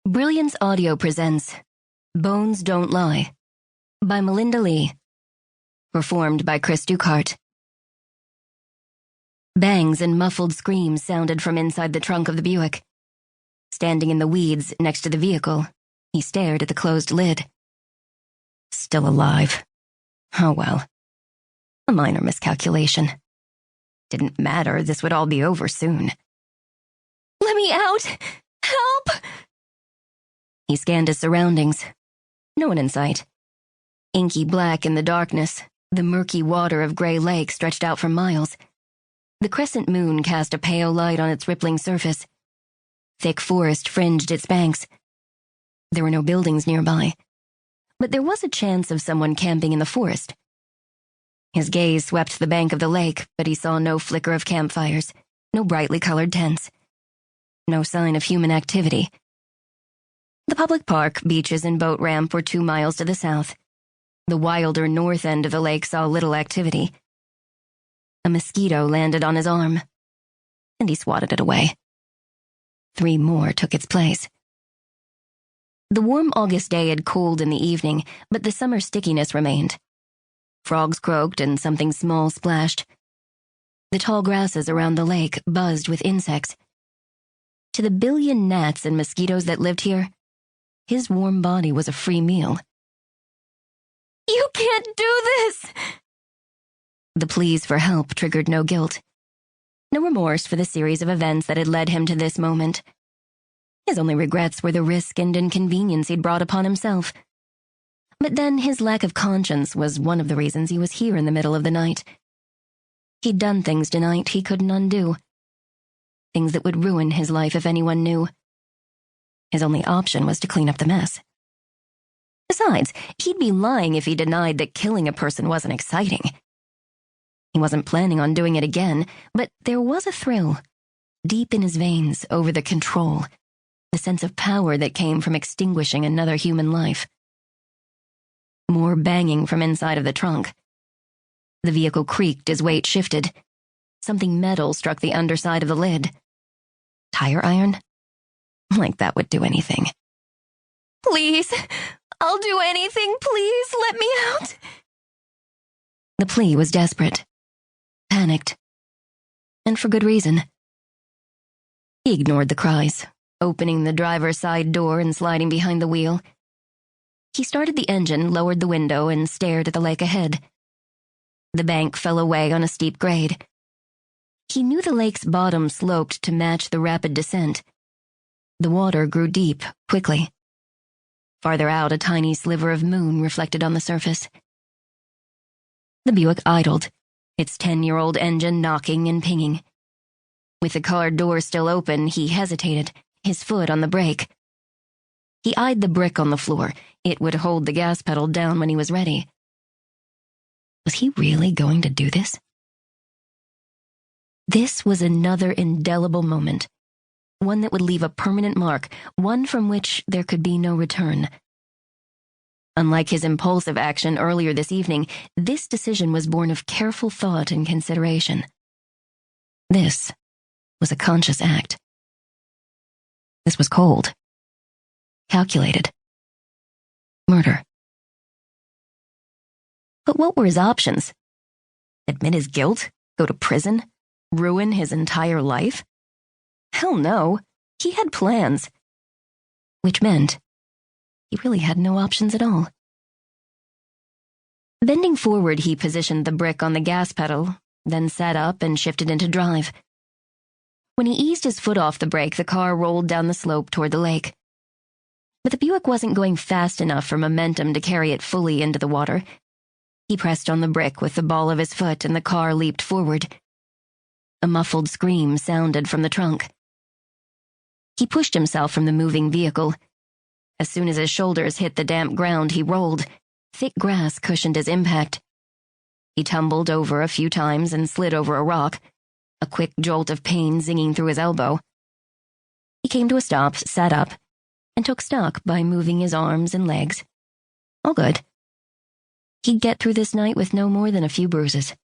Brilliance Audio presents Bones Don't Lie by Melinda Leigh. Performed by Chris Ducart. Bangs and muffled screams sounded from inside the trunk of the Buick. Standing in the weeds next to the vehicle, he stared at the closed lid. Still alive. Oh well. A minor miscalculation. Didn't matter, this would all be over soon. Let me out! Help! He scanned his surroundings. No one in sight. Inky black in the darkness, the murky water of Gray Lake stretched out for miles. The crescent moon cast a pale light on its rippling surface. Thick forest fringed its banks. There were no buildings nearby, but there was a chance of someone camping in the forest. His gaze swept the bank of the lake, but he saw no flicker of campfires, no brightly colored tents. No sign of human activity. The public park, beaches, and boat ramp were 2 miles to the south. The wilder north end of the lake saw little activity. A mosquito landed on his arm, and he swatted it away. 3 more took its place. The warm August day had cooled in the evening, but the summer stickiness remained. Frogs croaked and something small splashed. The tall grasses around the lake buzzed with insects. To the billion gnats and mosquitoes that lived here, his warm body was a free meal. You can't do this! The pleas for help triggered no guilt. No remorse for the series of events that had led him to this moment. His only regrets were the risk and inconvenience he'd brought upon himself. But then his lack of conscience was one of the reasons he was here in the middle of the night. He'd done things tonight he couldn't undo. Things that would ruin his life if anyone knew. His only option was to clean up the mess. Besides, he'd be lying if he denied that killing a person wasn't exciting. He wasn't planning on doing it again, but there was a thrill, deep in his veins, over the control, the sense of power that came from extinguishing another human life. More banging from inside of the trunk. The vehicle creaked as weight shifted. Something metal struck the underside of the lid. Tire iron? Like that would do anything. Please, I'll do anything, please, let me out. The plea was desperate, panicked, and for good reason. He ignored the cries, opening the driver's side door and sliding behind the wheel. He started the engine, lowered the window, and stared at the lake ahead. The bank fell away on a steep grade. He knew the lake's bottom sloped to match the rapid descent. The water grew deep, quickly. Farther out, a tiny sliver of moon reflected on the surface. The Buick idled, its 10-year-old engine knocking and pinging. With the car door still open, he hesitated, his foot on the brake. He eyed the brick on the floor. It would hold the gas pedal down when he was ready. Was he really going to do this? This was another indelible moment. One that would leave a permanent mark, one from which there could be no return. Unlike his impulsive action earlier this evening, this decision was born of careful thought and consideration. This was a conscious act. This was cold. Calculated. Murder. But what were his options? Admit his guilt? Go to prison? Ruin his entire life? Hell no, he had plans. Which meant he really had no options at all. Bending forward, he positioned the brick on the gas pedal, then sat up and shifted into drive. When he eased his foot off the brake, the car rolled down the slope toward the lake. But the Buick wasn't going fast enough for momentum to carry it fully into the water. He pressed on the brick with the ball of his foot, and the car leaped forward. A muffled scream sounded from the trunk. He pushed himself from the moving vehicle. As soon as his shoulders hit the damp ground, he rolled. Thick grass cushioned his impact. He tumbled over a few times and slid over a rock, a quick jolt of pain zinging through his elbow. He came to a stop, sat up, and took stock by moving his arms and legs. All good. He'd get through this night with no more than a few bruises.